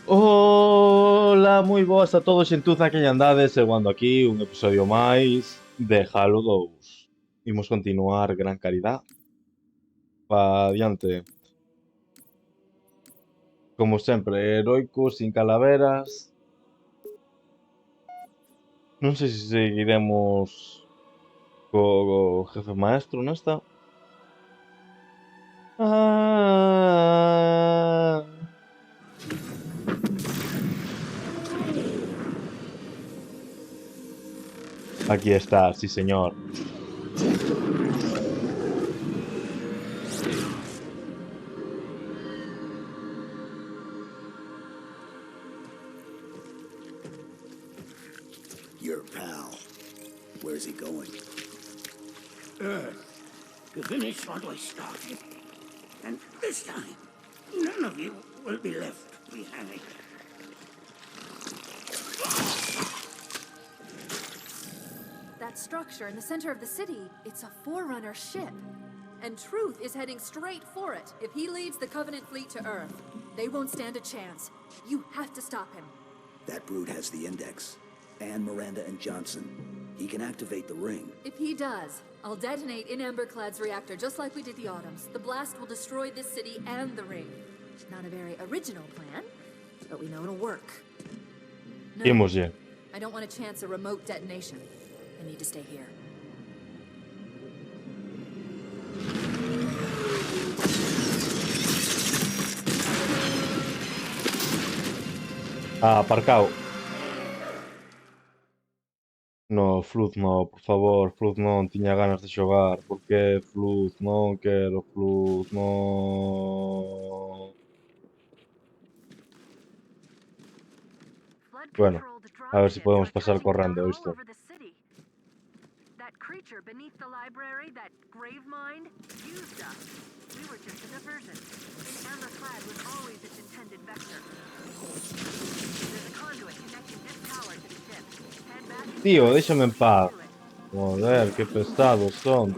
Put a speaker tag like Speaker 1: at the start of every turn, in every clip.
Speaker 1: Ola, moi boas a todos xentuza que andades seguando aquí un episodio máis de Halo 2. Imos continuar Gran Caridad pa diante. Como sempre, heroicos, sin calaveras. Non sei se seguiremos co jefe maestro nesta. Ah, aquí está, sí señor.
Speaker 2: Your pal. Where's he going?
Speaker 3: To finish what I started. And this time, none of you will be left behind.
Speaker 4: That structure in the center of the city, it's a Forerunner ship. And Truth is heading straight for it. If he leads the Covenant fleet to Earth, they won't stand a chance. You have to stop him.
Speaker 2: That brute has the Index. And Miranda and Johnson. He can activate the ring.
Speaker 4: If he does, I'll detonate in Amberclad's reactor just like we did the Autumn's. The blast will destroy this city and the ring. Not a very original plan, but we know it'll work. No,
Speaker 1: Imos
Speaker 4: I don't want to chance a remote detonation. I need to stay here.
Speaker 1: Aparcao. No, Fluz no, por favor, Fluz non, tiña ganas de xogar. Por que, Fluz? Non quero, Fluz, non. Bueno,
Speaker 5: Flood-controlled
Speaker 1: a ver si
Speaker 5: dropships
Speaker 1: podemos
Speaker 5: are
Speaker 1: pasar
Speaker 5: touching down
Speaker 1: correndo
Speaker 5: all
Speaker 1: isto.
Speaker 5: over the city. That creature beneath the library, that Gravemind, used us. We were just a diversion. And Amberclad was always its intended vector. There's a conduit connecting this tower to the ship. Head back inside.
Speaker 1: Tío, déxame en paz.
Speaker 5: Do it.
Speaker 1: Joder, que pesados son.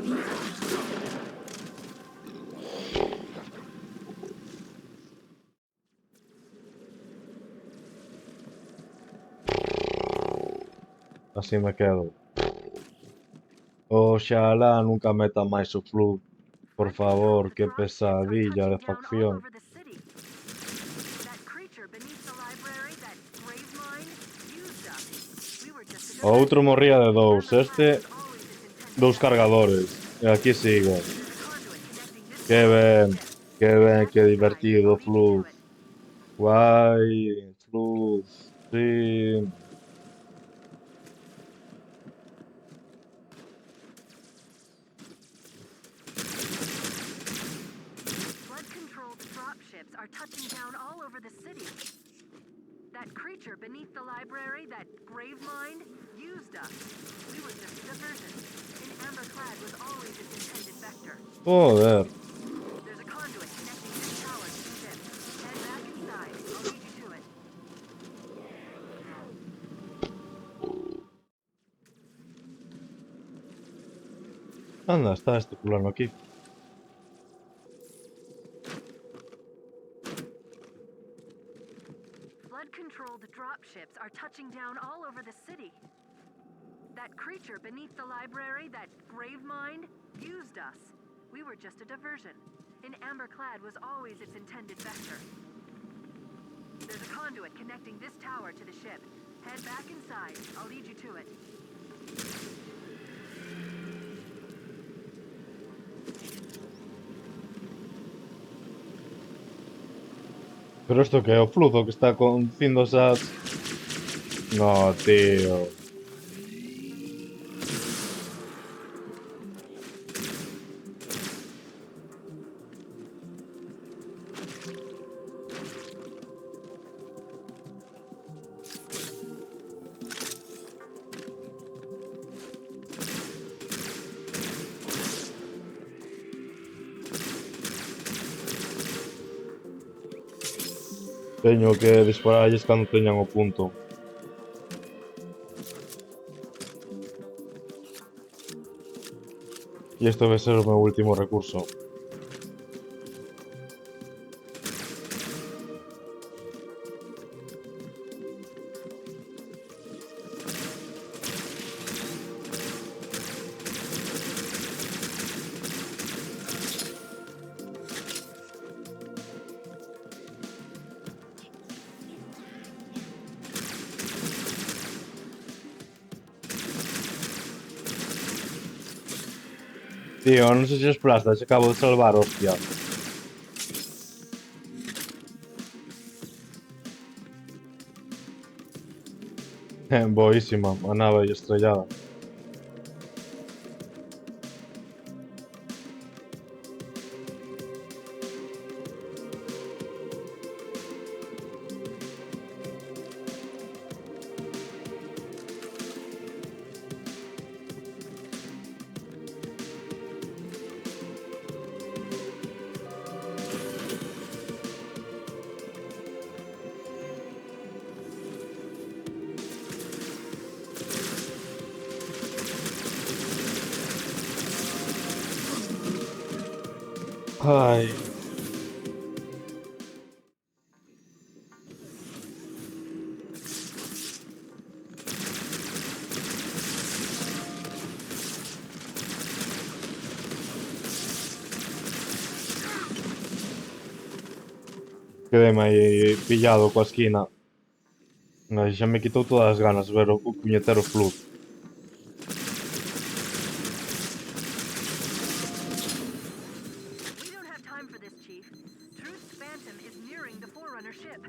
Speaker 1: Así me quedo. Oxalá nunca meta máis o Fluz. Por favor, que pesadilla de facción. O outro morría de dous, este dous cargadores. E aquí sigo. Que ben, que divertido, Fluz. Guai, Fluz, sí.
Speaker 5: Flood-controlled dropships are touching down all over the city. That creature beneath the library, that Gravemind, used us. We were just a diversion. And Amberclad was always its intended vector.
Speaker 1: Joder.
Speaker 5: There's a conduit connecting this tower to the ship. Head back inside. I'll lead you to it.
Speaker 1: Anda, está este fulano aquí.
Speaker 5: Flood-controlled dropships are touching down all over the city. That creature beneath the library, that Gravemind, used us. We were just a diversion. And Amberclad was always its intended vector. There's a conduit connecting this tower to the ship. Head back inside. I'll lead you to it.
Speaker 1: Pero isto que é o Fluz o que está conducindo esas... No, tío. Teño que dispararlles cando teñan o punto. E isto vai ser o meu último recurso. Tío, no sé si os plastas, acabo de salvar, hostia. Boísima, a nave estrellada. Ay. Quedéme aí pillado coa esquina. Ai, xa me quitou todas as ganas ver o puñetero flood.
Speaker 5: We don't have time for this, Chief. Truth's Phantom is nearing the Forerunner ship.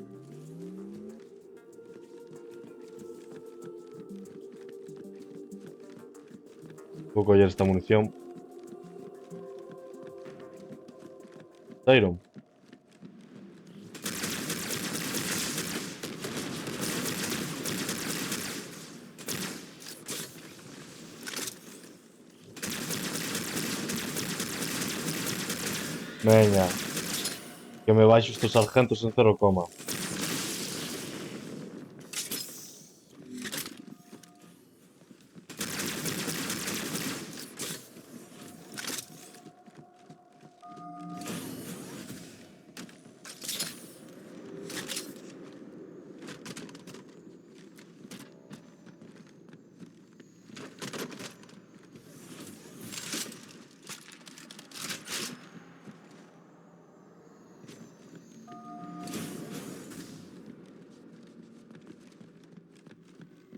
Speaker 1: Vou coller esta munición. Tyron. Veña. Que me baixo estos sargentos en 0, coma.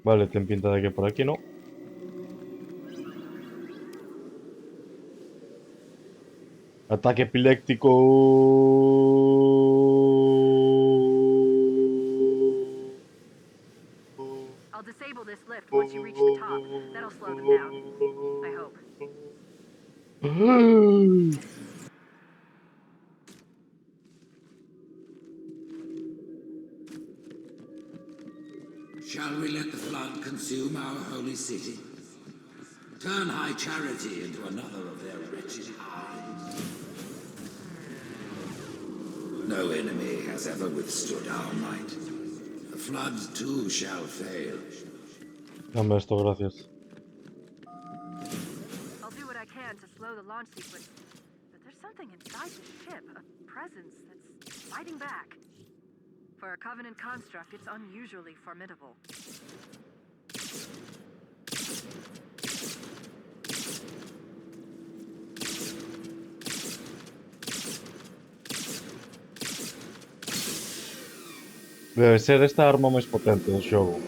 Speaker 1: Vale, ten pinta de que por aquí no. Ataque epiléptico.
Speaker 5: I'll disable this lift once you reach the top. That'll slow them down. I hope.
Speaker 3: Shall we let the flood consume our holy city? Turn high charity into another of their wretched hives? No enemy has ever withstood our might. The floods too shall fail.
Speaker 1: Dame esto, gracias.
Speaker 5: I'll do what I can to slow the launch sequence. But there's something inside the ship, a presence that's fighting back. For a Covenant construct, it's unusually formidable.
Speaker 1: Debe ser esta a arma máis potente do xogo.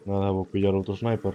Speaker 1: Nada, vou pillar outro sniper.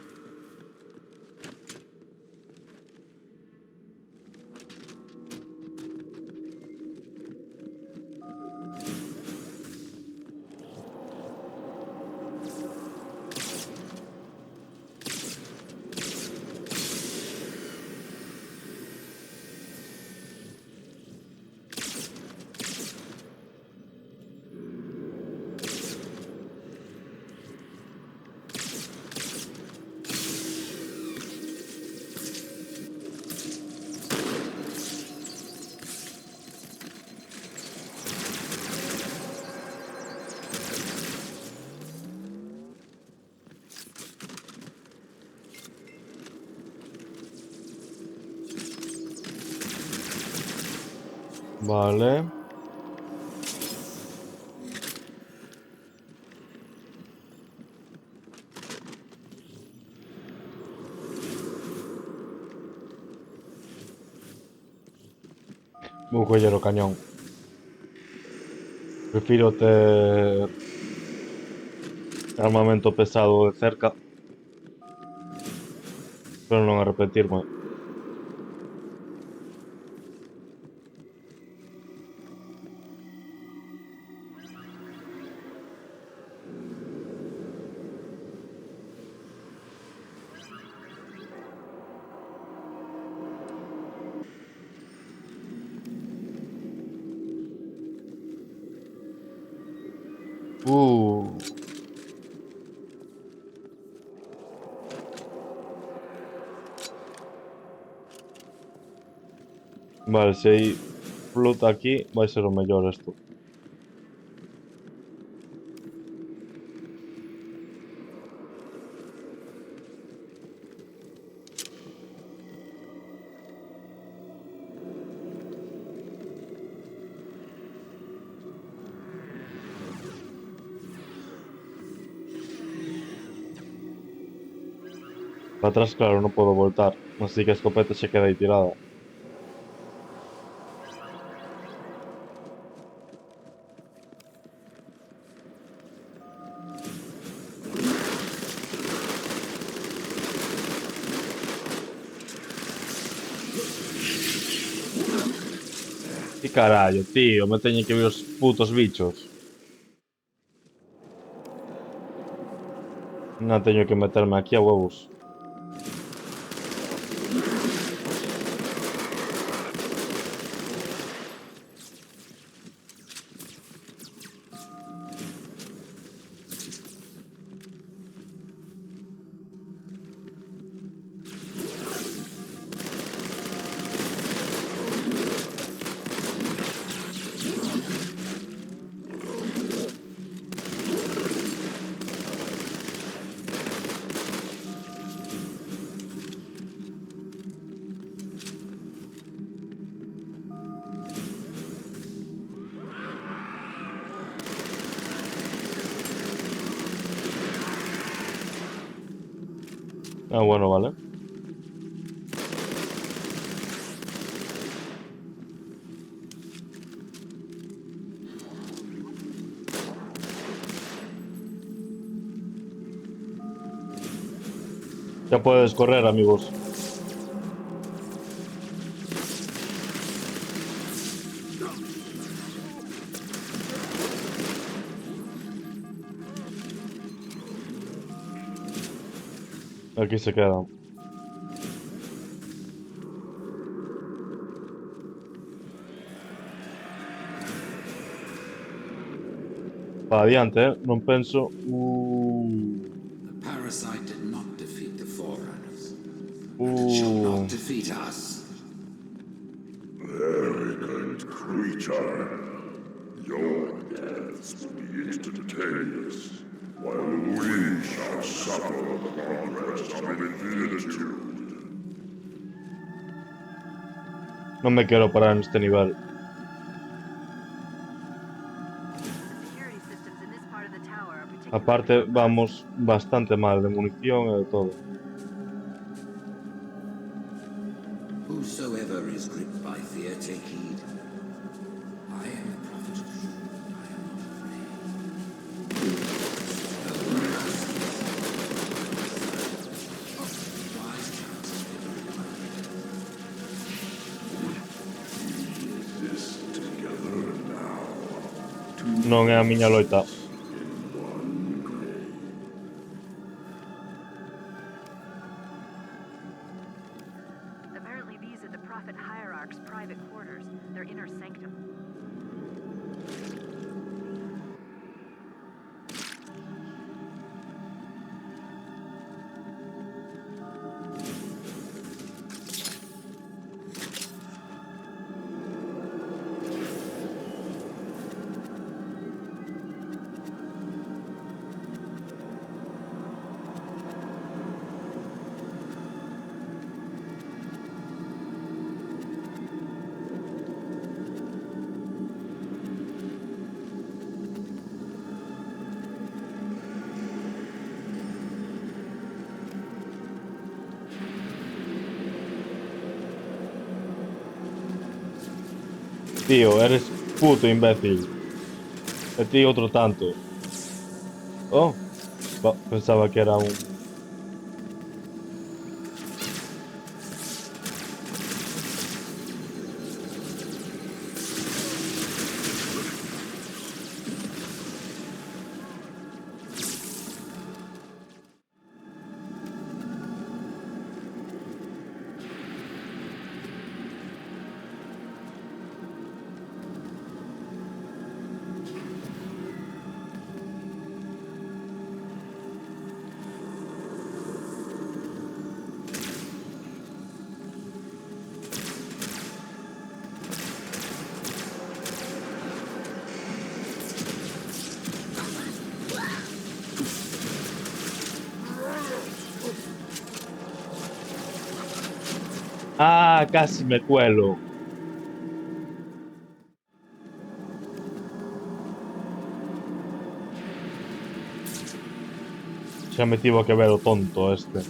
Speaker 1: Vale. Vou coller o cañón. Prefiro ter armamento pesado de cerca. Pero non a repetirme. Uh. Vale, se hai flota aquí, vai ser o mellor isto. Para atrás, claro, non podo voltar, así que a escopeta se queda aí tirada. Que carallo, tío, me teñen que ver os putos bichos. Non teño que meterme aquí a huevos. Ah, bueno, vale. Ya puedes correr, amigos. Aquí se quedan. Para adiante, non penso...
Speaker 3: The parasite did not defeat the Forerunners. It shall not defeat us.
Speaker 6: Arrogant creature. Your deaths will be instantaneous, while we shall suffer the progress of infinitude.
Speaker 1: Non me quero parar neste nivel.
Speaker 5: Security systems in this part of the tower are particularly
Speaker 1: Aparte, vamos bastante mal de munición e de todo.
Speaker 3: Whosoever is gripped by fear, take heed. I am the prophet of truth. I am not afraid. Wise counsel
Speaker 6: Together now.
Speaker 1: Non é a miña loita.
Speaker 5: Apparently, these are the Prophet Hierarch's private quarters, their inner sanctum.
Speaker 1: Tío, eres puto imbécil. E ti outro tanto. Oh, Pensaba que era un... ¡Ah! Casi me cuelo. Xa me tivo que ver o tonto este.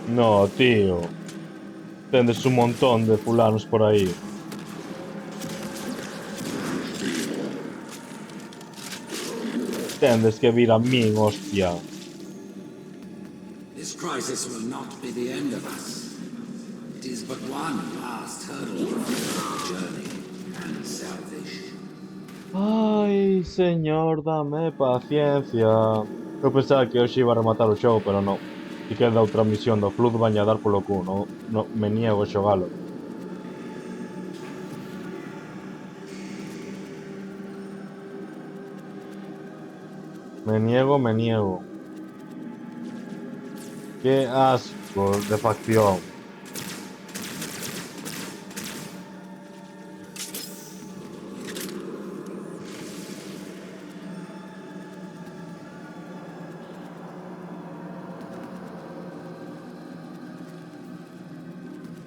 Speaker 1: No, tío. Tendes un montón de fulanos por aí. Tendes que vir a min, hostia.
Speaker 3: This crisis will not be the end of us. It is but one last hurdle on the journey and salvation.
Speaker 1: Ai, señor, dame paciencia. Eu pensaba que hoxe iba a rematar o xogo, pero non. E queda outra misión do Flood baña dar polo cu, no, me niego a xogalo. Me niego. Qué asco de facción.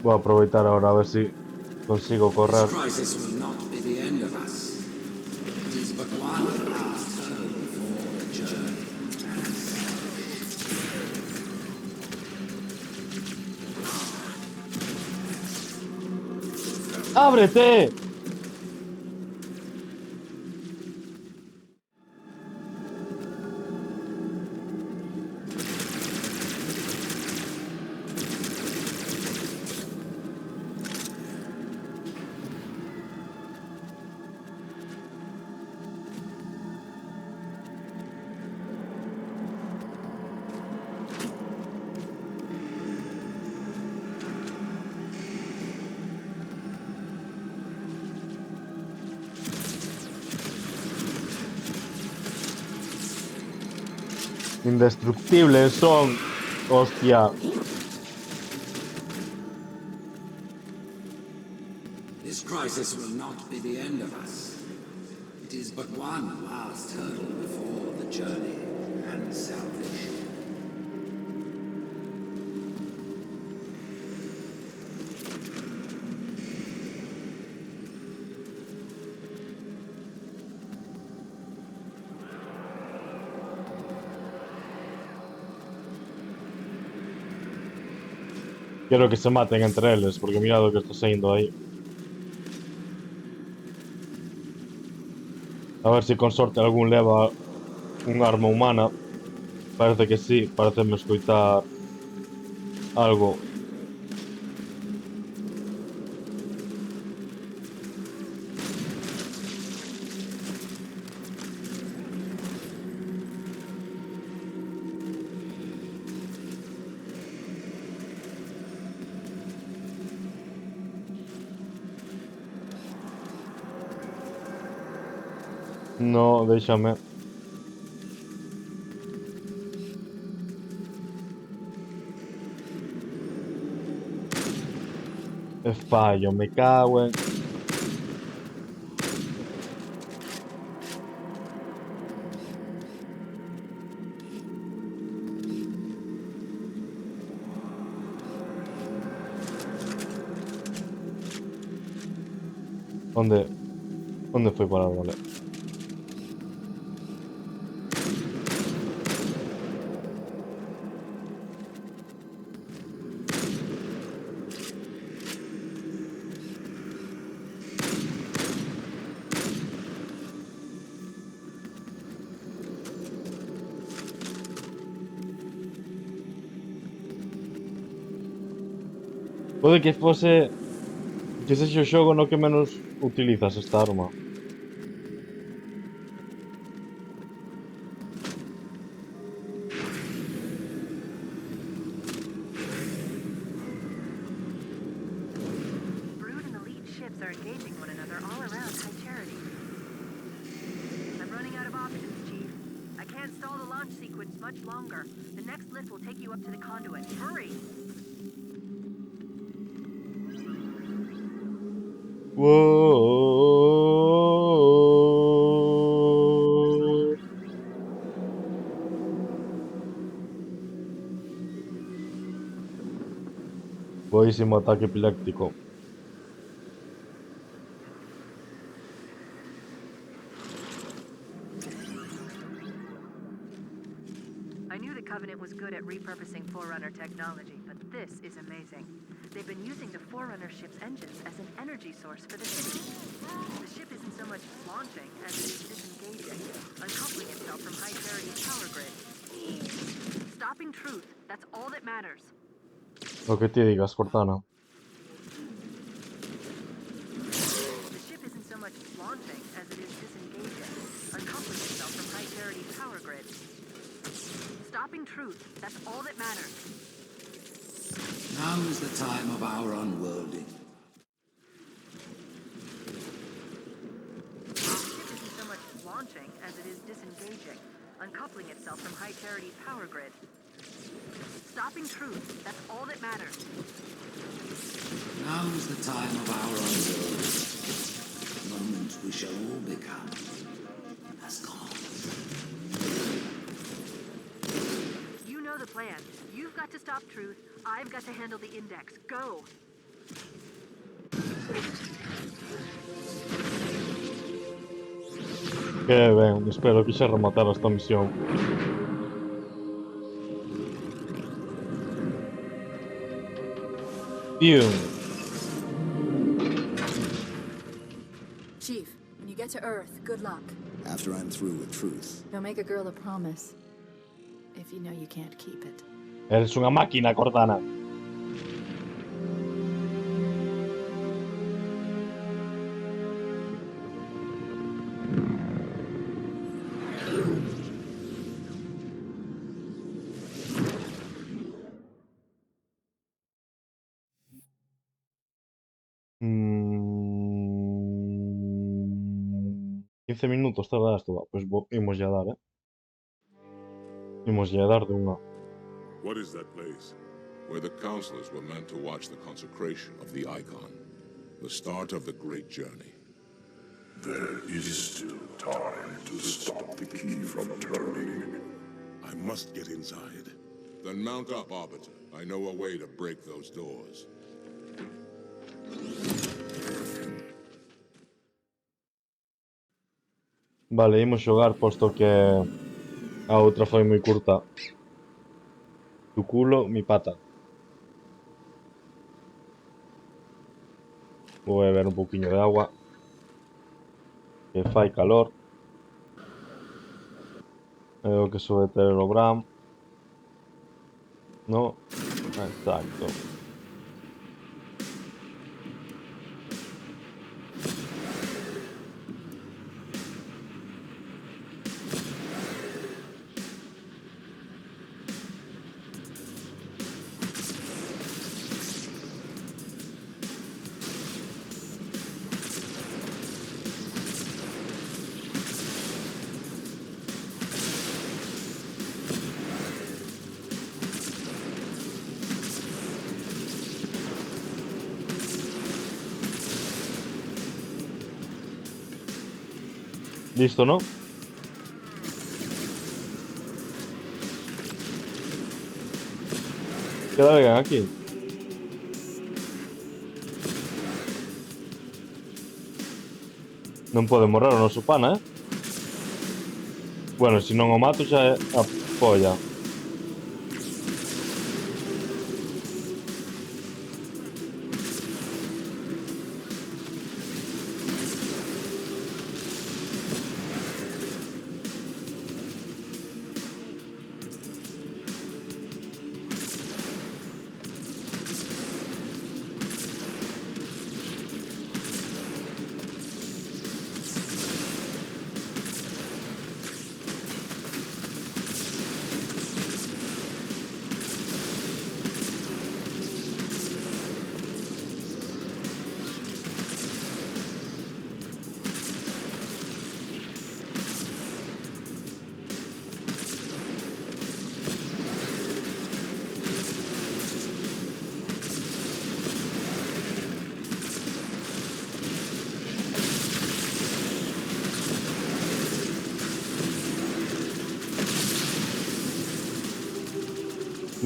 Speaker 1: Voy a aproveitar ahora a ver si consigo correr.
Speaker 3: This crisis will not be the end of us. It is but one last hurdle for the journey and salvation.
Speaker 1: ¡Ábrete! Indestructibles son. Hostia.
Speaker 3: This crisis will not be the end of us. It is but one last hurdle before the journey and salvation.
Speaker 1: Quiero que se maten entre eles, porque mira lo que está saindo aí. A ver se con sorte algún leva un arma humana. Parece que sí, pareceme escoitar algo. No, déxame. E fallo, me cago en... Onde foi parar, vale? Pode que fose... Que sexa o xogo no que menos utilizas esta arma.
Speaker 5: Brood and the lead ships are engaging one another all around High Charity. I'm running out of options, Chief. I can't stall the launch sequence much longer. The next lift will take you up to the conduit. Hurry!
Speaker 1: Whoa. Buenísimo ataque epiléptico.
Speaker 5: I knew the Covenant was good at repurposing Forerunner technology, but this is amazing. They've been using the Forerunner ship's engines as an energy source for the city. The ship isn't so much launching as it is disengaging, uncoupling itself from High Charity's power grid. Stopping truth, that's all that matters.
Speaker 1: Lo que te digas, Cortana.
Speaker 5: The ship isn't so much launching as it is disengaging, uncoupling itself from High Charity's power grid. Stopping truth, that's all that matters.
Speaker 3: Now is the time of our unworlding.
Speaker 5: The ship isn't so much launching as it is disengaging, uncoupling itself from High Charity's power grid. Stopping truth, that's all that matters.
Speaker 3: Now is the time of our unworlding. The moment we shall all become as gods.
Speaker 5: You know the plan. You've got to stop truth. I've got to handle the index. Go!
Speaker 1: Que ben, espero que xa rematara esta misión. Bien.
Speaker 4: Chief, when you get to Earth, good luck.
Speaker 2: After I'm through with truth,
Speaker 4: Don't make a girl a promise if you know you can't keep it.
Speaker 1: Eres unha máquina, Cortana. Mm, 15 minutos tardas tú. Pues imos ya dar, Imos ya dar de unha.
Speaker 6: What is that place? Where the counselors were meant to watch the consecration of the Icon. The start of the great journey. There is still time to stop the key from turning.
Speaker 7: I must get inside.
Speaker 6: Then mount up, Arbiter. I know a way to break those doors.
Speaker 1: Vale, imos xogar posto que a outra foi moi curta. Tu culo, mi pata. Vou beber un pouquiño de agua. Que fai calor. É o que sobe ter o Bram. No, exacto. Listo, ¿no? Queda alguén aquí. Non pode morrer o noso pana, Bueno, se non o mato xa é a polla.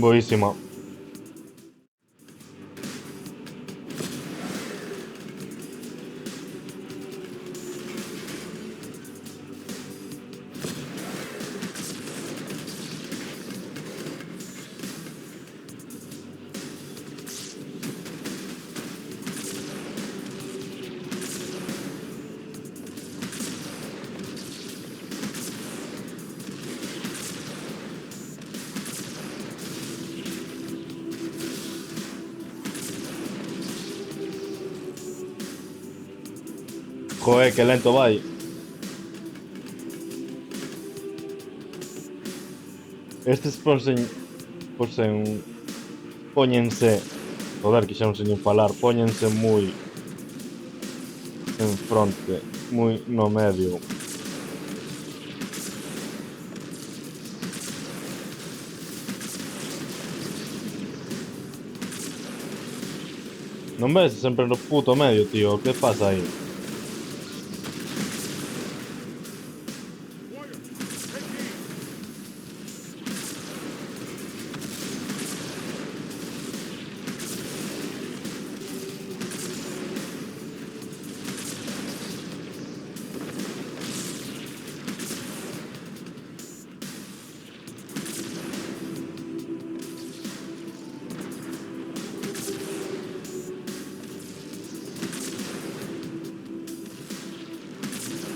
Speaker 1: Boísima. Joder, qué lento va ahí. Estes póñense, joder, que xa non sei nin falar, póñense moi en fronte, moi no medio. Non ves sempre no puto medio, tío, que pasa aí?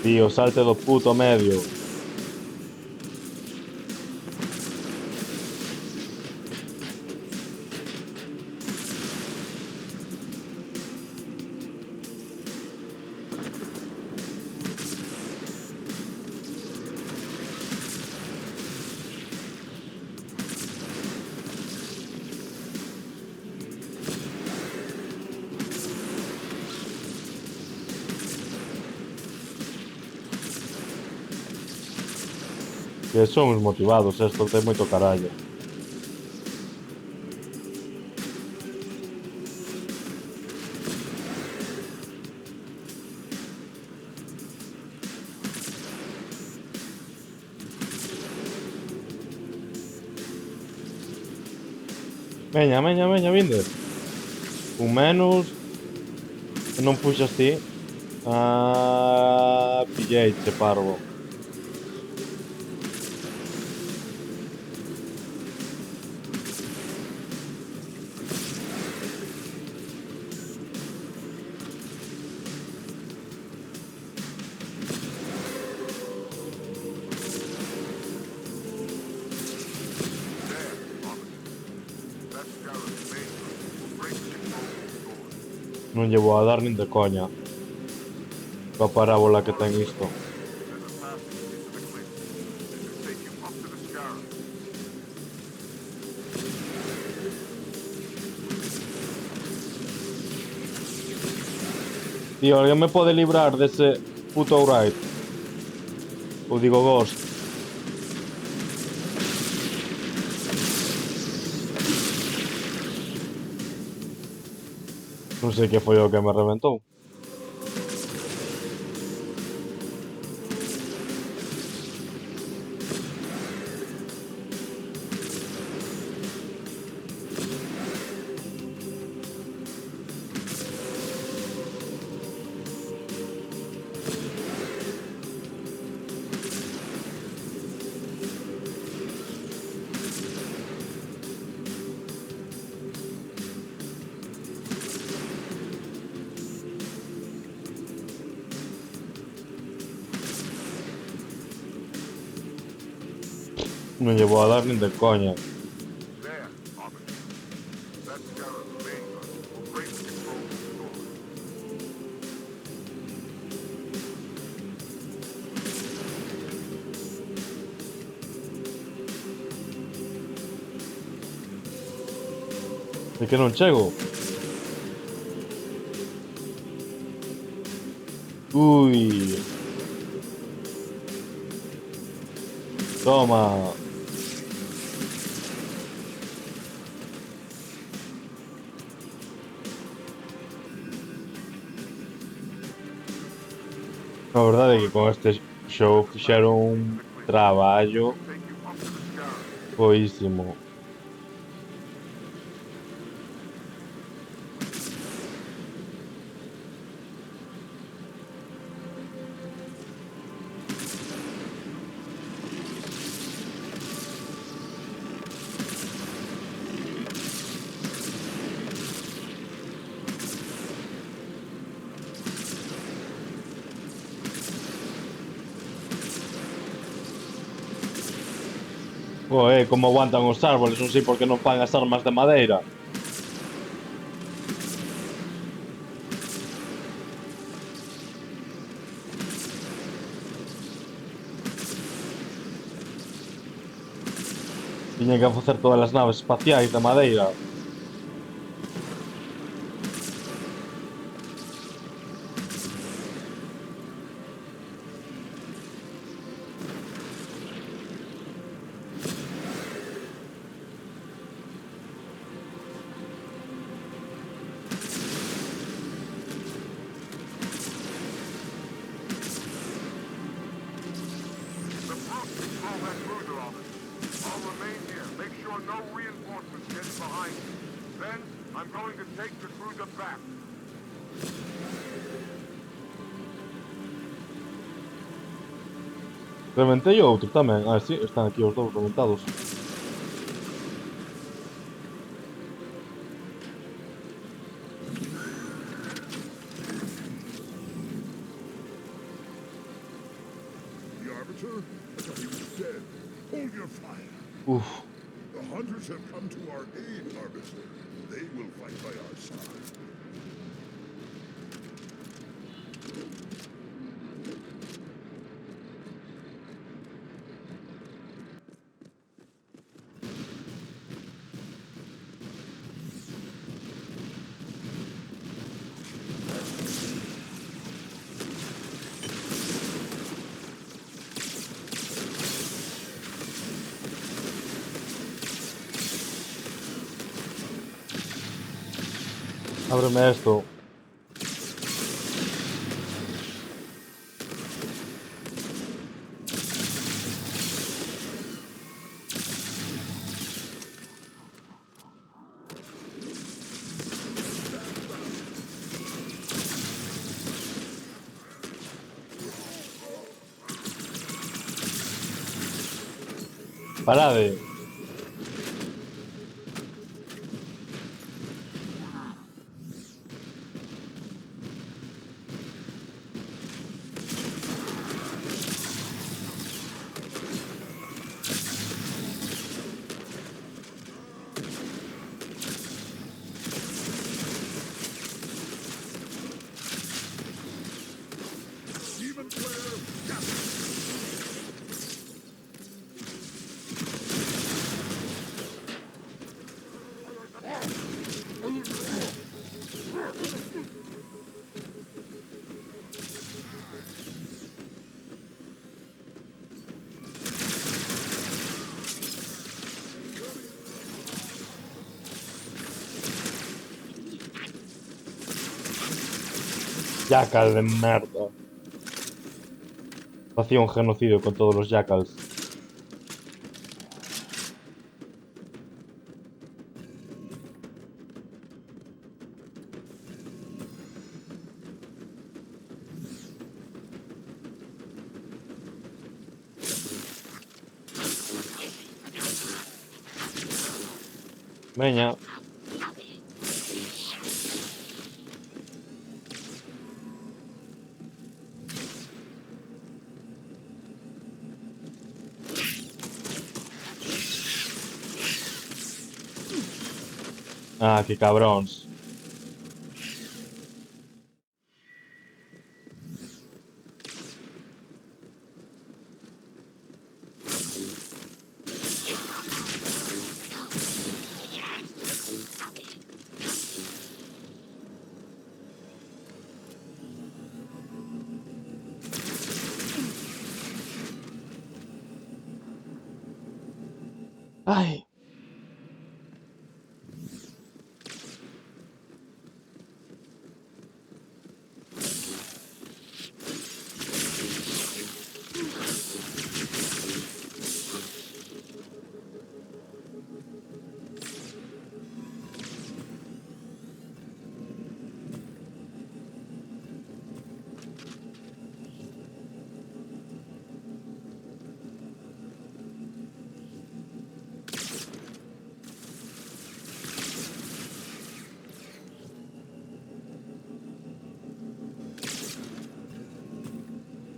Speaker 1: Tío, salte do puto medio. Que somos motivados, esto ten moito carallo. Veña, veña, veña, vinde. Un menos. Que non puxas ti. Ah, pillei-che, parvo. Non lle vou a dar nin de coña. Coa parábola que ten isto. Tío, alguén me pode librar dese puto Wright? Ou digo Ghost. Non sei que foi o que me reventou. Non lle vou a dar nin de coña. É que non chego. Ui. Toma. A verdade é que con este show fixeron un traballo boísimo. Como aguantan os árboles, non sei por que non fan as armas de madeira. Tiñen que facer todas as naves espaciais de madeira.
Speaker 8: The brute control that cruiser of it. I'll remain here. Make sure no reinforcements get behind me. Then, I'm going to take the cruiser back.
Speaker 1: Reventei outro tamén. Ah, sí, están aquí os dous reventados.
Speaker 6: The Arbiter? I thought he was dead. Hold your fire.
Speaker 1: Uf.
Speaker 6: The Hunters have come to our aid, Arbiter. They will fight by our side.
Speaker 1: Ábreme esto. Parade.
Speaker 6: Demon Slayer, capture!
Speaker 1: Jackal de merda. Hacía un genocidio con todos los jackals. Veña. Ah, que cabróns. Ai.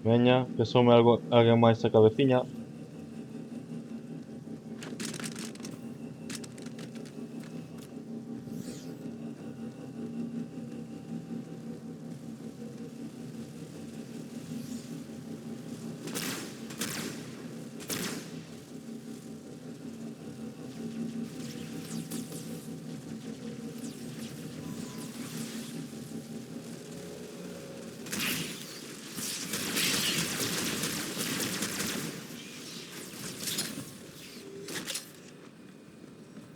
Speaker 1: Veña, que some algo, alguén máis a cabeciña.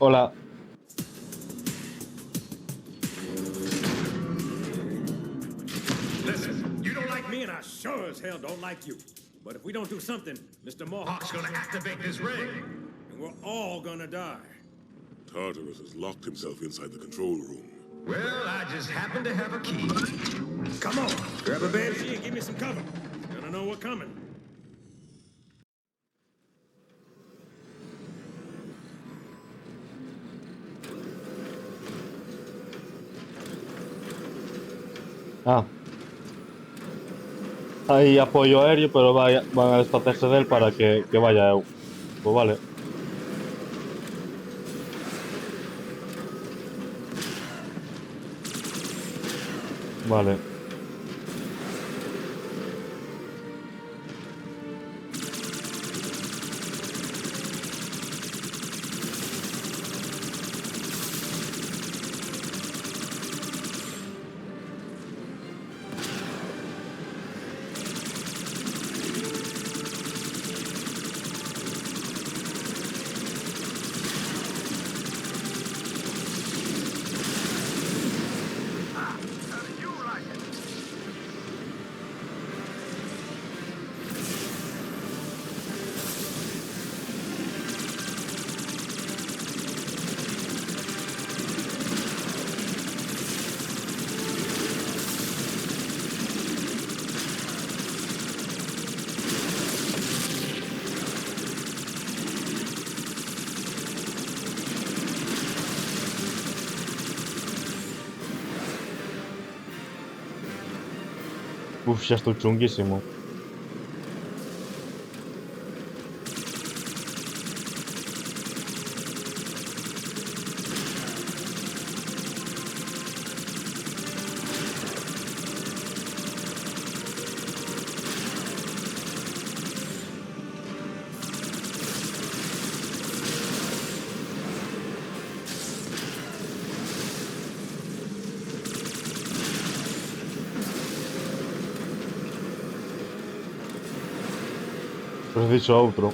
Speaker 1: Hola.
Speaker 9: Listen, you don't like me, and I sure as hell don't like you. But if we don't do something, Mr. Mohawk's gonna activate this ring, and we're all gonna die.
Speaker 6: Tartarus has locked himself inside the control room.
Speaker 9: Well, I just happen to have a key. Come on, grab a banshee and give me some cover. Gonna know what's coming.
Speaker 1: Ah. Hay apoyo aéreo, pero van a deshacerse de él para que vaya EU. Pues vale. Vale. Uf, ya estoy chunguísimo. Pues he dicho otro.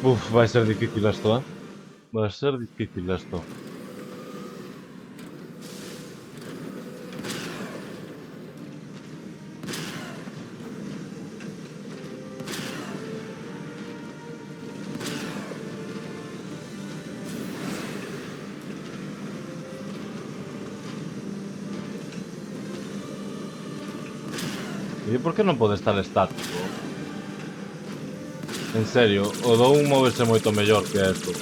Speaker 1: Uf, va a ser difícil esto, ¿eh? Va a ser difícil esto. ¿Y por qué non pode estar estático? En serio, o do un moverse moito mellor que esto.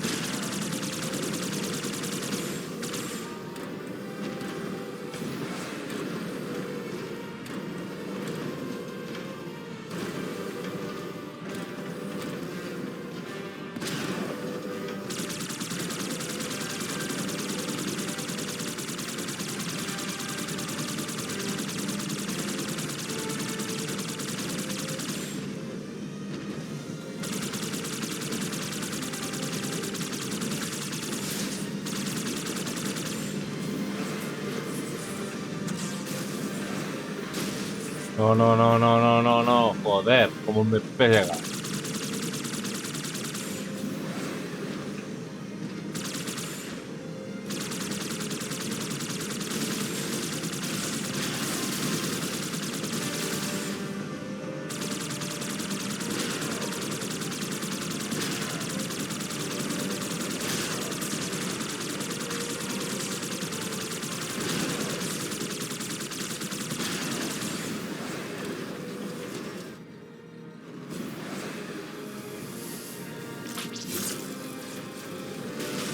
Speaker 1: No, no, no, no, no, no, no. Joder, cómo me pega.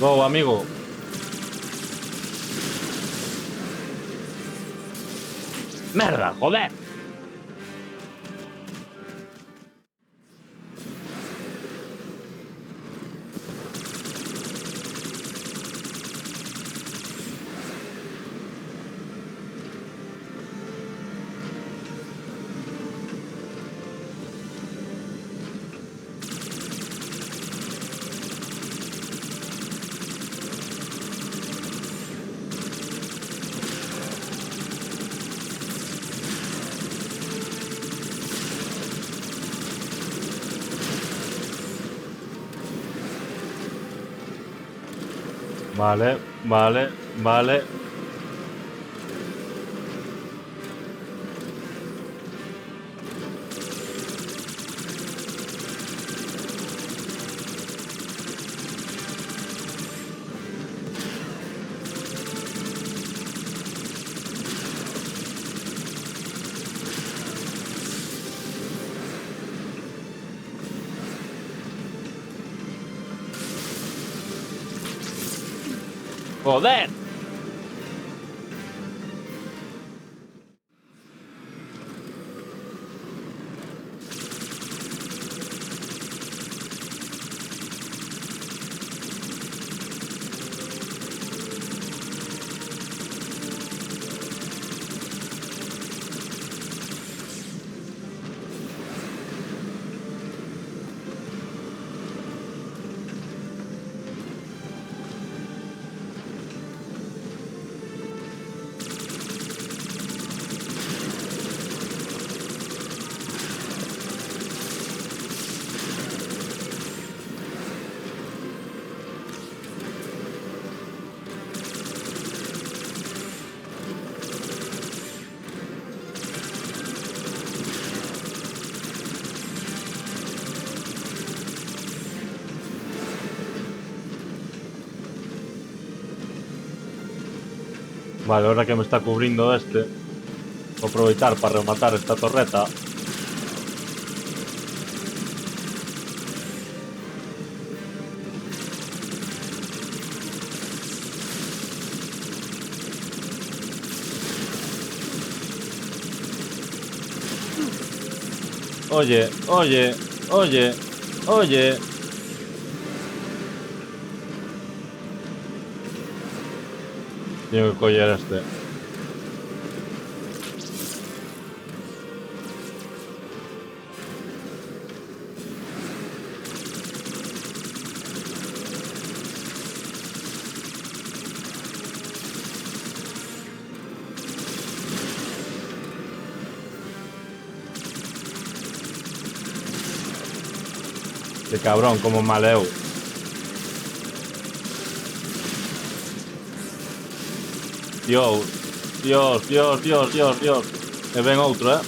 Speaker 1: Go, amigo. ¡Merda, joder! Vale, vale, vale. ¡Joder! Vale, ahora que me está cubriendo este, voy a aprovechar para rematar esta torreta. Oye, oye, oye, oye. Tengo que coger este. Qué cabrón, como maleo. Dios, Dios, Dios, Dios, Dios, Dios. Me ven otro,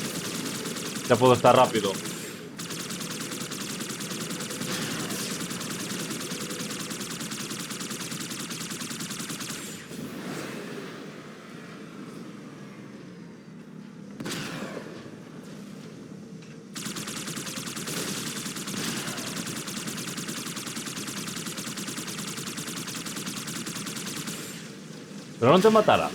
Speaker 1: Ya puedo estar rápido. Pero no te matará.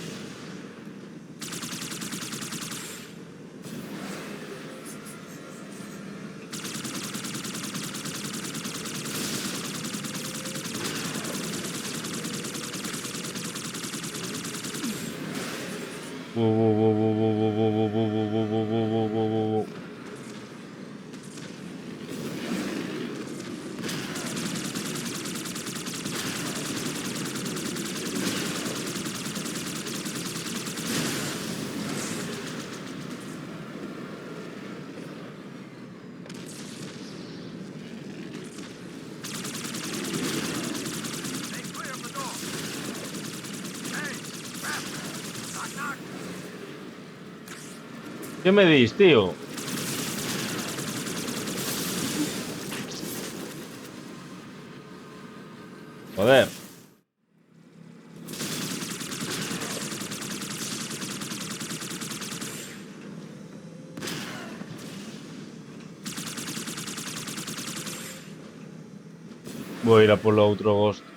Speaker 1: ¿Qué me dis, tío? Joder. Voy a ir a por lo otro Ghost.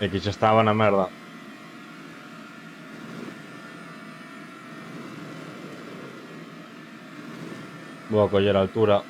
Speaker 1: E che xa estaba na merda. Vou a coller a altura.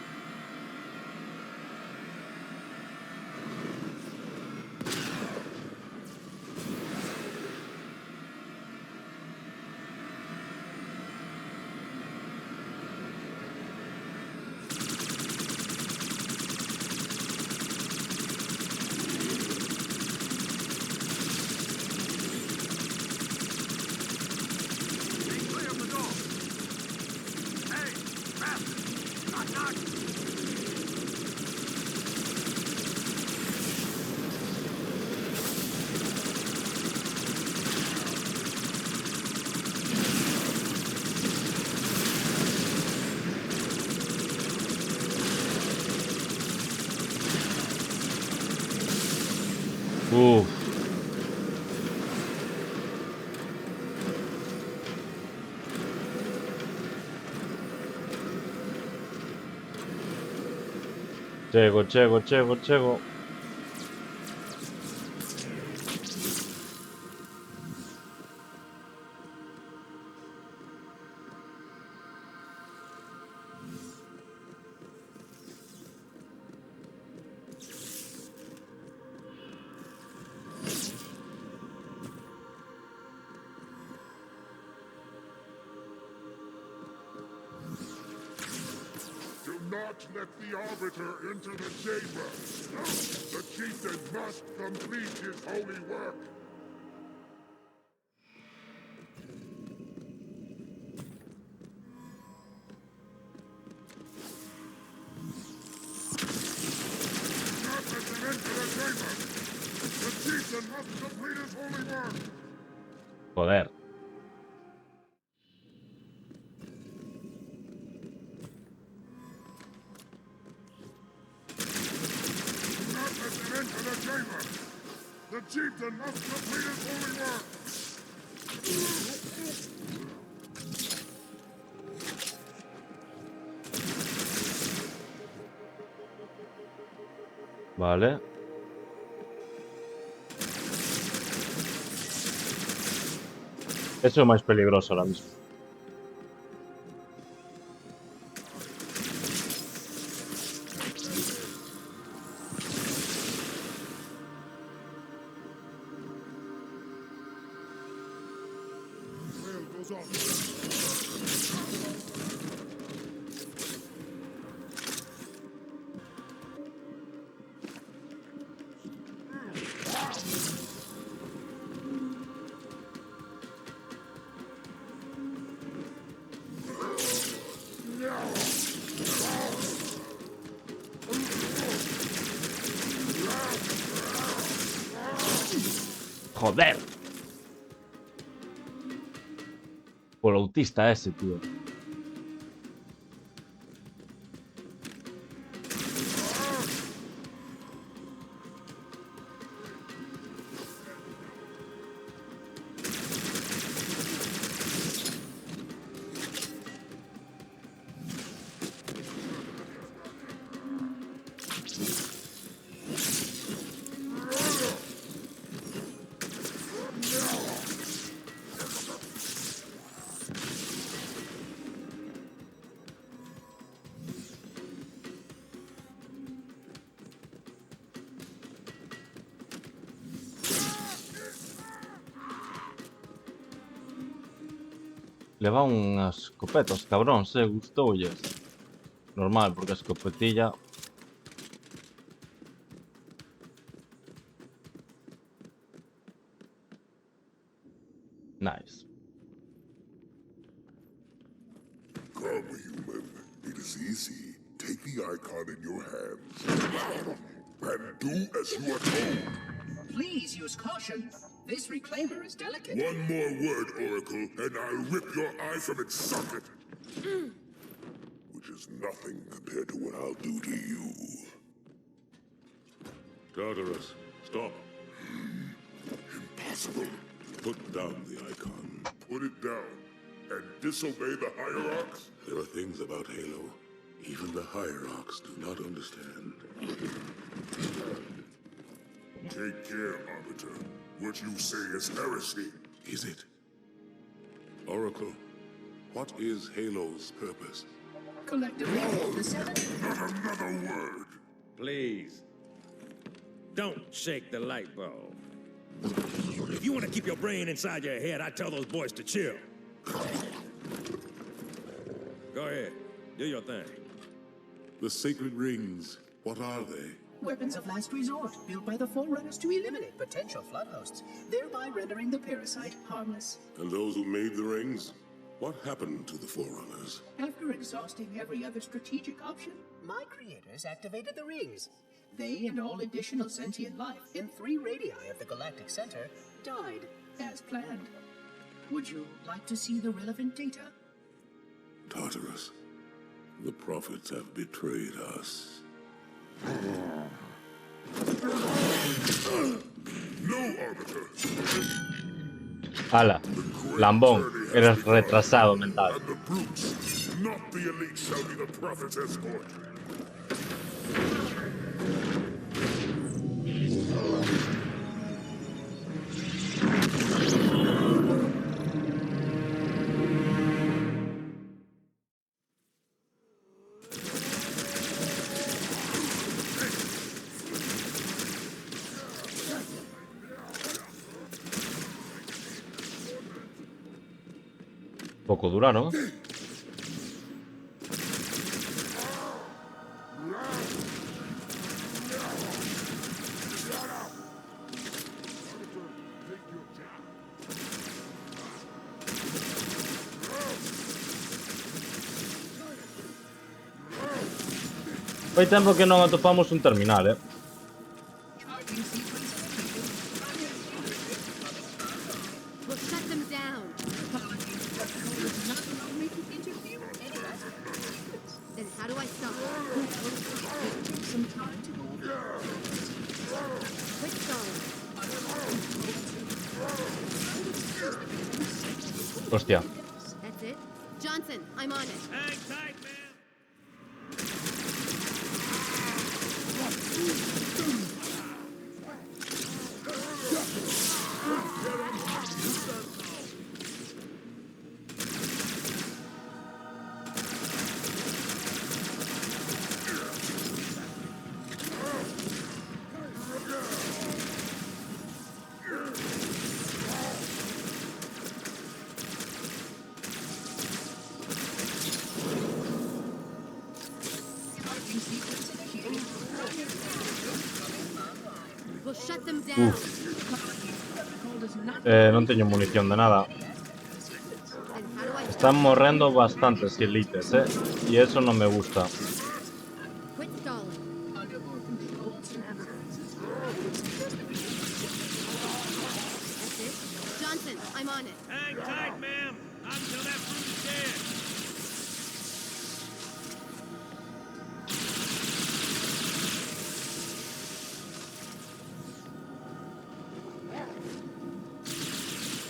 Speaker 1: Uf. Chego.
Speaker 6: Do not let the Arbiter into the chamber. The chieftain must complete his holy work. Not let them into the chamber. The chieftain must complete his holy work.
Speaker 1: Joder.
Speaker 6: Into the chamber. The chieftain must complete his holy work.
Speaker 1: Vale. Eso é o máis peligroso ahora mismo. Joder. Por autista ese, tío. Leva unhas escopetas, cabróns, gustoulles. Normal, porque a escopetilla... Nice.
Speaker 6: Come, human. It is easy. Take the icon in your hands. And do as you are told.
Speaker 10: Please use caution. This reclaimer is delicate.
Speaker 6: One more word, Oracle, and I'll rip your eye from its socket. Which is nothing compared to what I'll do to you.
Speaker 7: Tartarus, stop.
Speaker 6: Impossible.
Speaker 7: Put down the icon.
Speaker 6: Put it down and disobey the Hierarchs?
Speaker 7: There are things about Halo even the Hierarchs do not understand.
Speaker 6: Take care, Arbiter. What you say is heresy. Is it? Oracle, what is Halo's purpose?
Speaker 10: Collectively, the seven.
Speaker 6: Not another word.
Speaker 9: Please. Don't shake the light bulb. If you want to keep your brain inside your head, I tell those boys to chill. Go ahead. Do your thing.
Speaker 6: The sacred rings, what are they?
Speaker 10: Weapons of last resort, built by the Forerunners to eliminate potential flood hosts, thereby rendering the parasite harmless.
Speaker 6: And those who made the rings? What happened to the Forerunners?
Speaker 10: After exhausting every other strategic option, my creators activated the rings. They and all additional sentient life in 3 radii of the Galactic Center died as planned. Would you like to see the relevant data?
Speaker 6: Tartarus, the prophets have betrayed us. No, Arbiter.
Speaker 1: Hala, lambón, eres retrasado mental.
Speaker 6: And the brutes, not the elite, shall be the prophet's escort.
Speaker 1: Poco dura, ¿no? Fai tempo que non atopamos un terminal,
Speaker 4: We'll shut them down. Then how do I stop them?
Speaker 10: Some time to go over.
Speaker 4: Quit stalling.
Speaker 1: Hostia.
Speaker 4: That's it? Johnson, I'm on it.
Speaker 9: Hang tight, man.
Speaker 4: We'll shut them down.
Speaker 1: Non teño munición de nada.
Speaker 4: Then how do I
Speaker 1: Están morrendo bastantes elites, y eso no me gusta.
Speaker 4: quit stalling? That's it? Johnson, I'm on it.
Speaker 9: Hang tight, ma'am. Until that fruit is dead.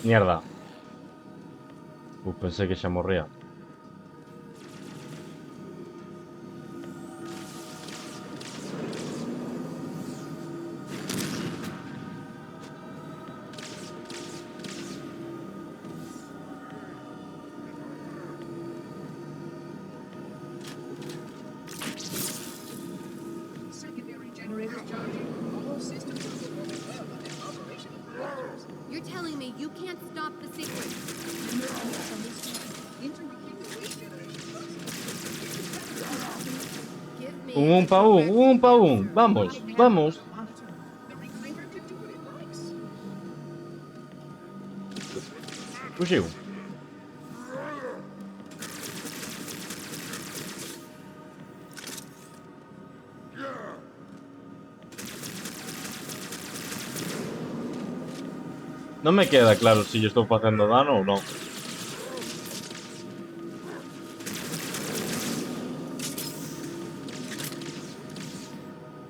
Speaker 1: Mierda. Pensé que xa morría.
Speaker 10: Secondary generators charging. All systems are performing well on their operational parameters.
Speaker 4: You're telling me you can't stop the sequence? Give me
Speaker 1: Un pa un. Vamos, vamos. Fugiu. Non me queda claro se lle estou facendo dano ou non.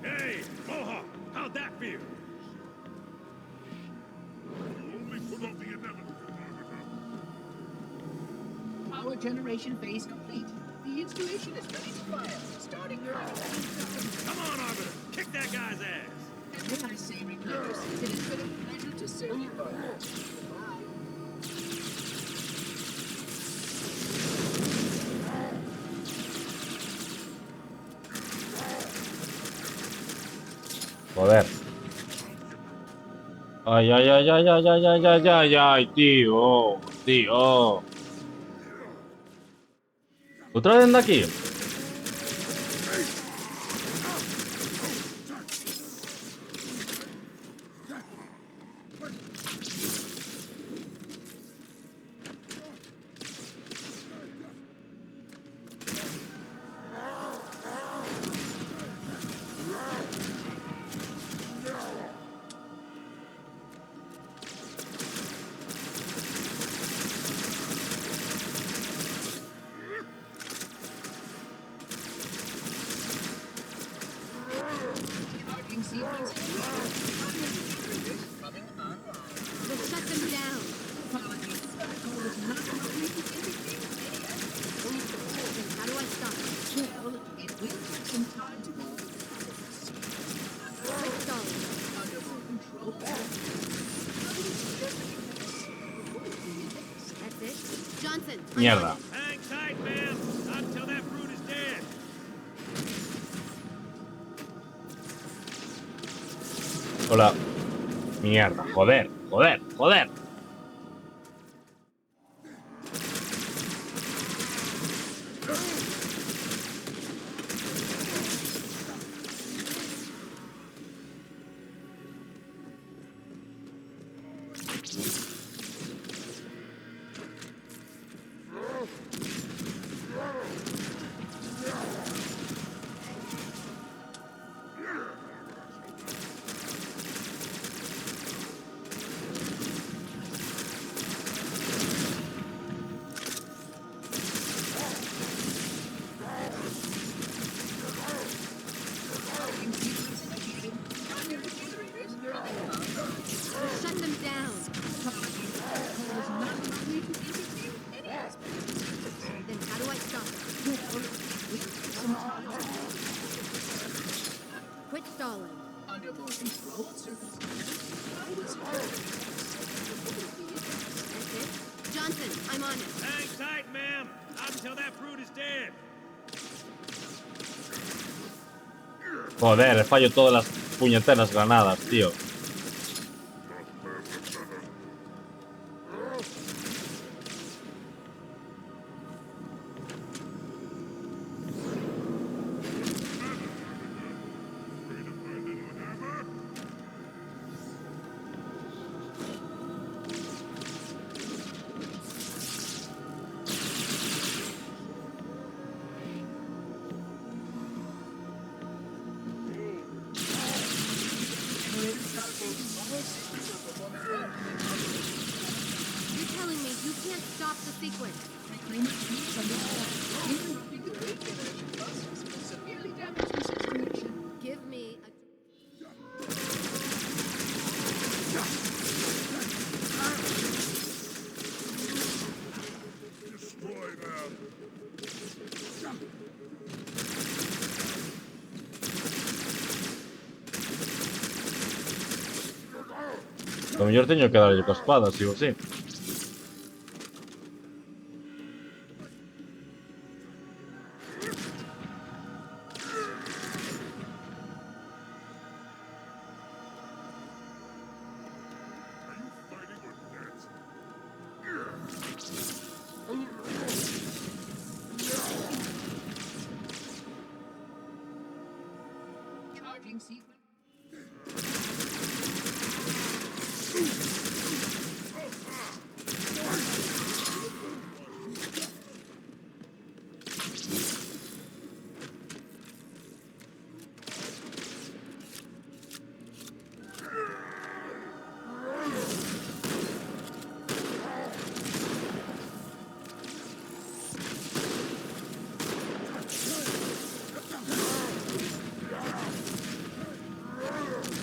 Speaker 9: Hey, Mohawk, how'd that feel?
Speaker 6: Only put off the inevitable, Arbiter.
Speaker 10: Power generation phase complete. The installation is ready to fire, starting early.
Speaker 9: Come on, Arbiter. Kick that guy's ass.
Speaker 10: And when I say replace It has been a pleasure to serve you both. Goodbye.
Speaker 1: Joder. Ay, ay, ay, ay, ay, ay, ay, ay, ay, ay, tío. Tío. ¿Otra vez de aquí?
Speaker 10: Charging sequence initiated. Coming online.
Speaker 4: We'll shut them down.
Speaker 10: Apologies. Protocol is not completely indicated any aspect.
Speaker 4: Then how do I stop it?
Speaker 10: Well, it will take some time to go.
Speaker 4: Quick stalling.
Speaker 10: Under full control.
Speaker 4: That's it. Johnson, I'm
Speaker 1: Mierda.
Speaker 4: on it.
Speaker 9: Hang tight, man. Not until that brute is dead.
Speaker 1: Hola. Mierda. Joder. Joder. Joder.
Speaker 10: Charging sequence initiated. Primary generators coming online.
Speaker 4: We'll shut them down.
Speaker 10: Apologies. Protocol is not completely indicated any aspect.
Speaker 4: Then how do I stop it?
Speaker 10: Well, it will take some time to go.
Speaker 4: Quit stalling.
Speaker 10: Under more controlled circumstances, I was hoping
Speaker 4: That's it. Johnson, I'm on it.
Speaker 9: Hang tight, ma'am. Not until that brute is dead.
Speaker 1: Joder, fallo todas las puñeteras granadas, tío.
Speaker 4: You're telling me you can't stop the sequence.
Speaker 10: interrupting the regeneration process will severely damage the situation.
Speaker 4: Give me a...
Speaker 6: Destroy them!
Speaker 1: Lo mellor teño que darlle coa espada, si ou si.
Speaker 10: Charging sequence.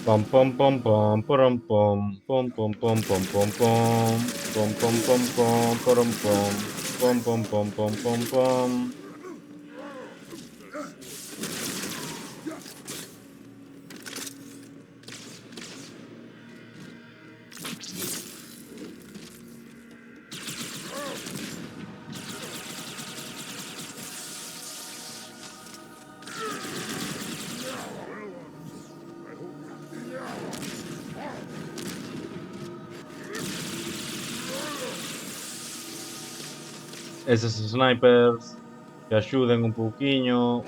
Speaker 1: Pom pom pom pom porom pom pom pom pom pom pom pom pom pom pom pom porom pom pom pom pom pom pom pom. eses snipers que axuden un pouquiño.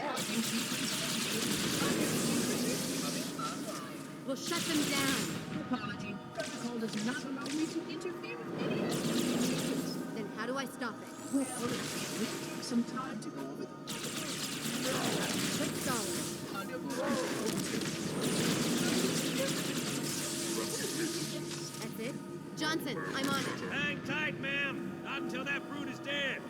Speaker 4: We'll shut them down.
Speaker 10: Apology. Protocol does not allow me to interfere with any activities.
Speaker 4: Then how do I stop it?
Speaker 10: Well, it will take some time to go over the
Speaker 4: Quick solid. That's it? Johnson, I'm on it.
Speaker 9: Hang tight, ma'am. Not until that brute is dead.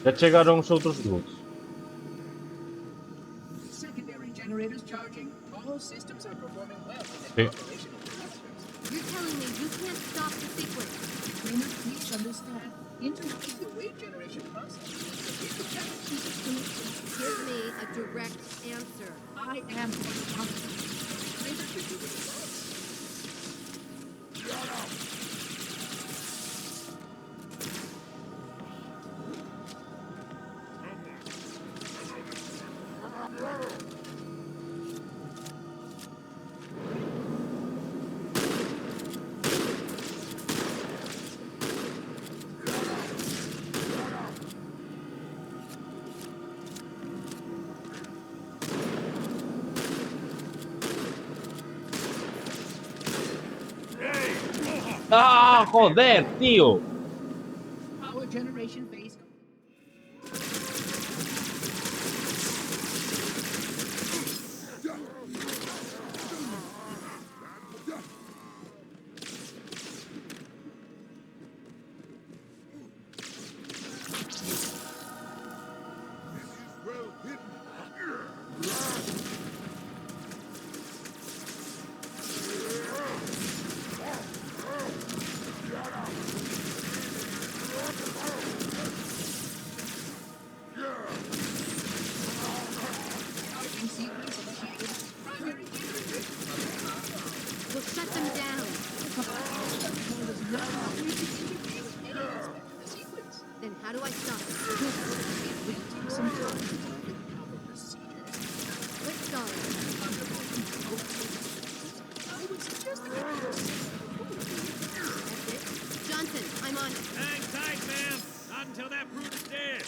Speaker 1: Ya chegaron os outros dudes.
Speaker 10: secondary generators charging. All systems are performing well within
Speaker 1: Sí.
Speaker 10: operational parameters.
Speaker 4: You're telling me you can't stop the sequence?
Speaker 10: Trainer, please understand. Interrupting the wave generation process.
Speaker 4: Give me a direct answer.
Speaker 10: I am Trainer should do it.
Speaker 1: ¡Ah, joder, tío!
Speaker 10: Power generation phase.
Speaker 4: We'll shut them down. Then how do I stop it? Quick solid. That's it? Johnson, I'm on it.
Speaker 9: Hang tight, ma'am. Not until that brute is dead.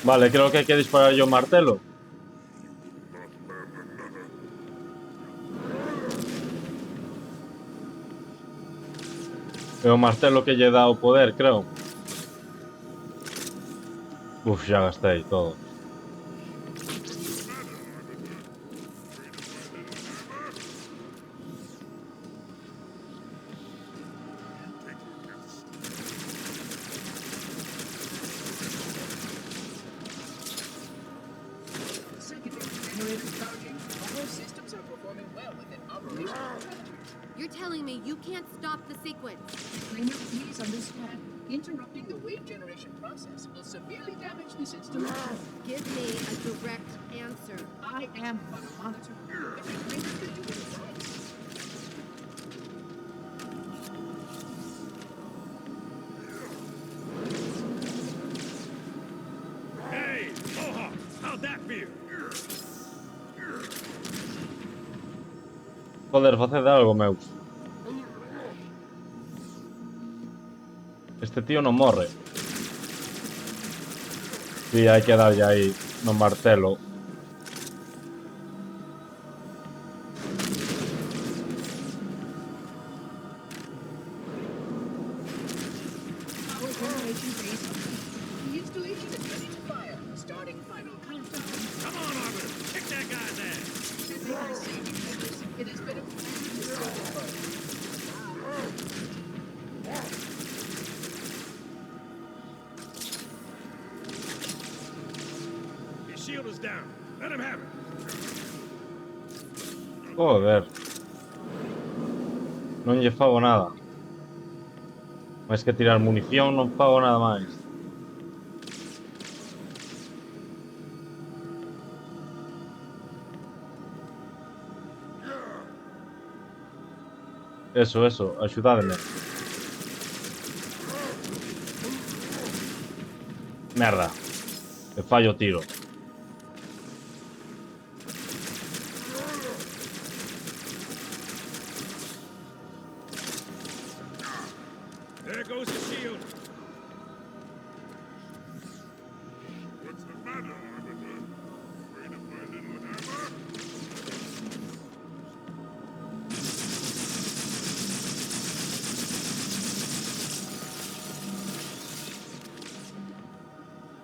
Speaker 1: Vale, creo que hay que disparar yo martelo. É o martelo que lle dá o poder, creo. Uf, ya gastei todo.
Speaker 10: Secondary generators charging. All systems are performing well within operational parameters.
Speaker 4: You're telling me you can't stop the sequence?
Speaker 10: Trainer, please understand. Interrupting the wave generation process will severely damage this installation.
Speaker 4: Give me a direct answer.
Speaker 10: I am but a monitor. But the trainer could do it right.
Speaker 9: Hey, Mohawk, how'd that feel?
Speaker 1: Joder, faced algo, meus. Este tío non morre. Sí, hai que darlle aí no martelo.
Speaker 10: Power generation phase. The installation is ready to fire. Starting final countdown.
Speaker 9: Come on, Arbiter. Kick that guy's ass.
Speaker 10: Sending safety measures. It has been a pleasure to serve you both.
Speaker 9: His shield is down. Let him have it.
Speaker 1: Joder. Non lle fago nada. Máis que tirar munición non fago nada máis. Eso, axudádeme. Merda. E fallo o tiro.
Speaker 9: There goes the shield.
Speaker 7: What's the matter, Arbiter? Afraid of my little hammer?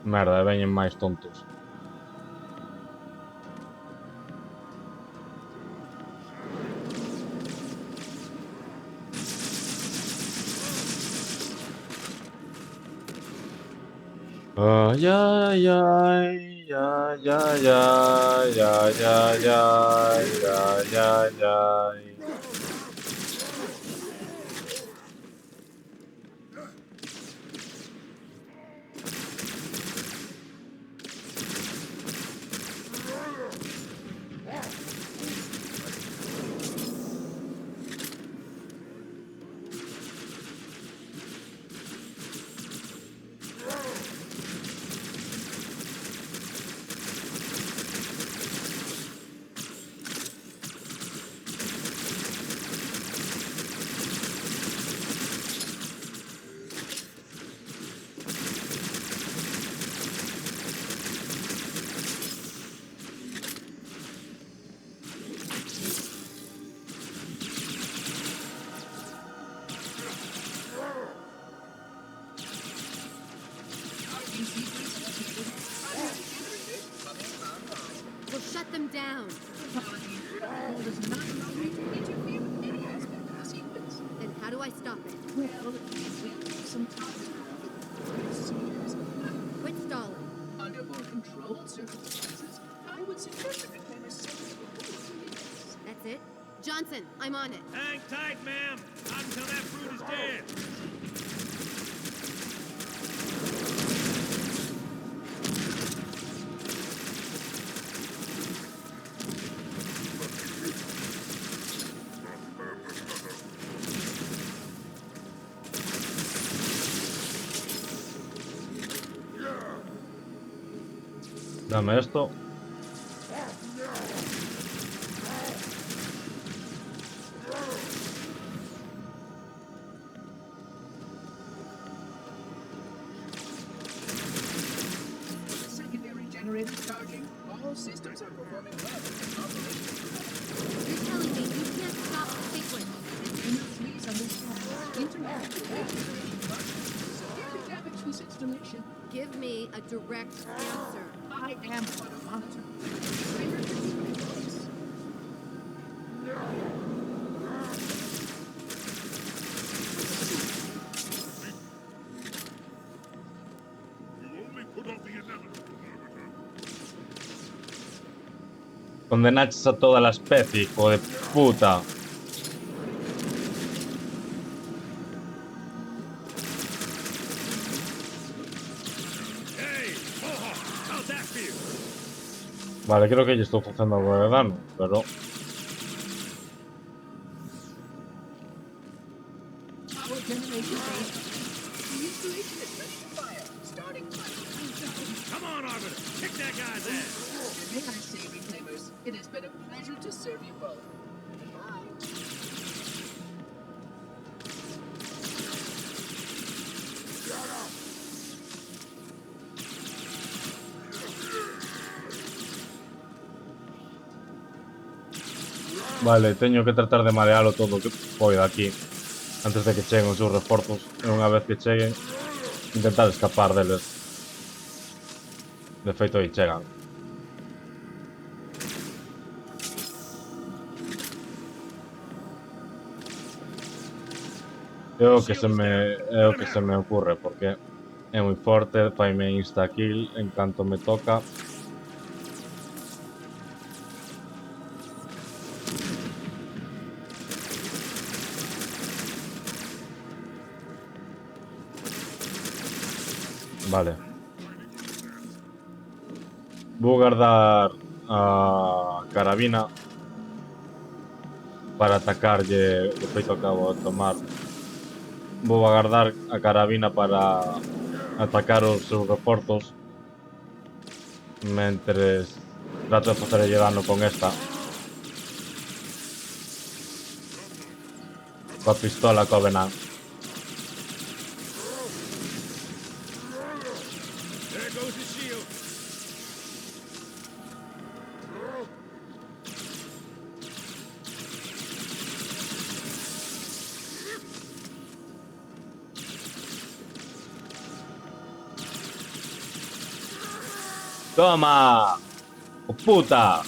Speaker 1: Merda, e veñen máis tontos. Ay, ay, ay, ay, ay, ay, ay, ay, ay, ay, ay.
Speaker 4: We'll shut them down. And how do I stop it?
Speaker 10: Well, we need some time.
Speaker 4: Quit stalling.
Speaker 10: Under more controlled circumstances, I would suggest that reclaim a sensible course.
Speaker 4: That's it? Johnson, I'm on it.
Speaker 9: Hang tight, ma'am. Not until that fruit is dead.
Speaker 1: Dame esto.
Speaker 10: Secondary generator charging. All systems are performing well.
Speaker 4: You're telling me you can't stop the sequence.
Speaker 10: Please understand. Interact severe damage to this installation.
Speaker 4: Give me a direct answer.
Speaker 10: I am on a monitor.
Speaker 7: You only put off the inevitable, Arbiter.
Speaker 1: Condenaches a toda la especie, hijo de puta.
Speaker 9: Hey, Mohawk, how's that feel?
Speaker 1: Vale, creo que ya estoy haciendo algo de daño, pero...
Speaker 10: Power generation phase. The installation is ready to fire. Starting countdown.
Speaker 9: Come on, Arbiter. Kick that guy's ass.
Speaker 10: May I say, Reclaimers, it has been a pleasure to serve you both. Goodbye.
Speaker 1: Vale, teño que tratar de marealo todo o que poida aquí antes de que cheguen os seus reforzos e unha vez que cheguen intentar escapar deles. De feito aí chegan. É o que se me ocurre porque é moi forte, faime insta kill en canto me toca. Vale. Vou guardar a carabina para atacarlle o feito que acabo de tomar. Vou agardar a carabina para atacar os seus reforzos mentres trato de facerlle dano con esta. Coa pistola Covenant.
Speaker 9: There goes the shield.
Speaker 1: Toma! ¡Oh, puta!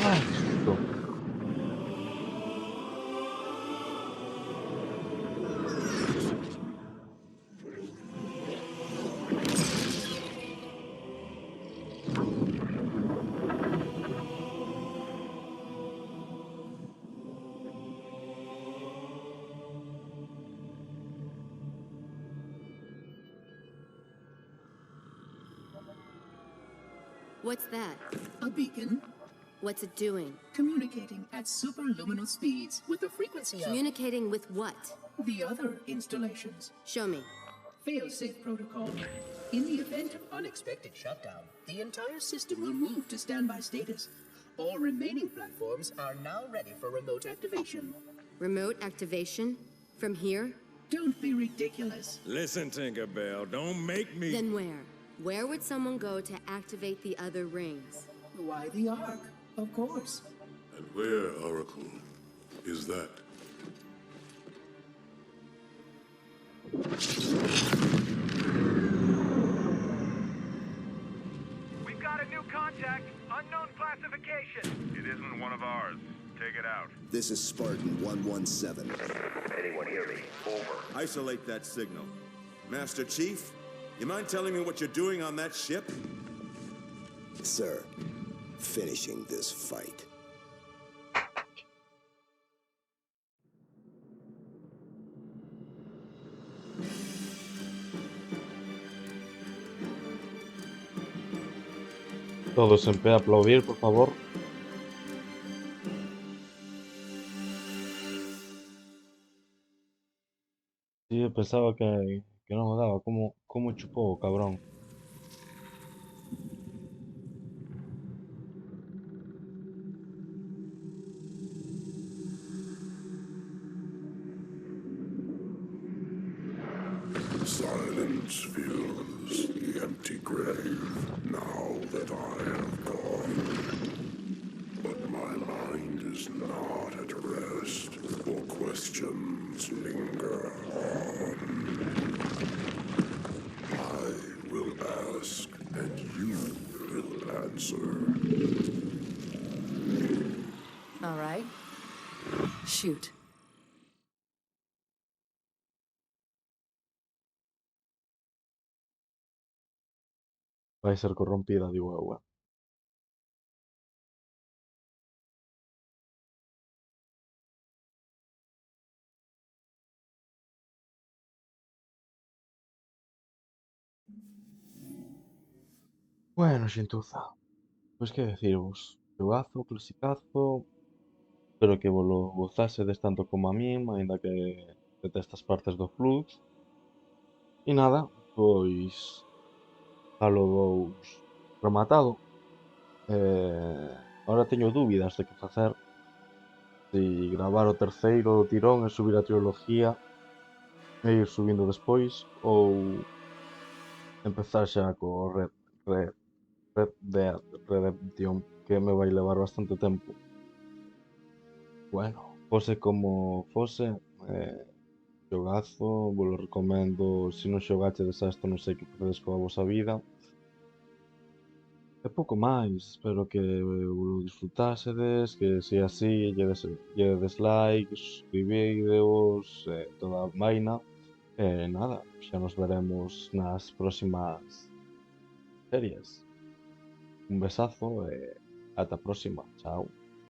Speaker 1: Ay, susto.
Speaker 11: What's that?
Speaker 10: A beacon
Speaker 11: What's it doing?
Speaker 10: communicating at superluminal speeds with the frequency of
Speaker 11: Communicating with what?
Speaker 10: the other installations.
Speaker 11: Show me.
Speaker 10: Fail-safe protocol. In the event of unexpected shutdown, the entire system will move to standby status. All remaining platforms are now ready for remote activation.
Speaker 11: Remote activation? From here?
Speaker 10: Don't be ridiculous.
Speaker 9: Listen, Tinkerbell, don't make me...
Speaker 11: Then where? Where would someone go to activate the other rings?
Speaker 10: Why the Ark? Of course.
Speaker 6: And where, Oracle, is that?
Speaker 8: We've got a new contact. Unknown classification. It isn't one of ours. Take it out.
Speaker 2: This is Spartan 117.
Speaker 8: Anyone hear me? Over.
Speaker 12: Isolate that signal. Master Chief, you mind telling me what you're doing on that ship?
Speaker 2: Sir, finishing this fight.
Speaker 1: Todos en pie a aplaudir, por favor. Sí, yo pensaba que no me daba. ¿Cómo chupó, cabrón?
Speaker 6: Silence fills the empty grave now that I have gone. But my mind is not at rest, for questions linger on. I will ask, and you will answer.
Speaker 5: All right. Shoot.
Speaker 1: Vai ser corrompida, digo eu. Bueno, xentuza. Pois que decirvos. Xogazo, clasicazo. Espero que vos lo gozasedes tanto como a min, aínda que detestas partes do Flux. E nada, pois... Halo 2 rematado. Ahora teño dúbidas de que facer. Si gravar o terceiro do tirón e subir a trilogía e ir subindo despois, ou empezar xa co Red Dead Redemption, que me vai levar bastante tempo. Bueno, fose como fose, Xogazo, vos recomendo, se non xogachedes a isto non sei que facedes coa vosa vida. E pouco máis, espero que o disfrutásedes, que se así, lle des like, suscribídeos, toda a vaina. E nada, xa nos veremos nas próximas series. Un besazo e ata a próxima, chao.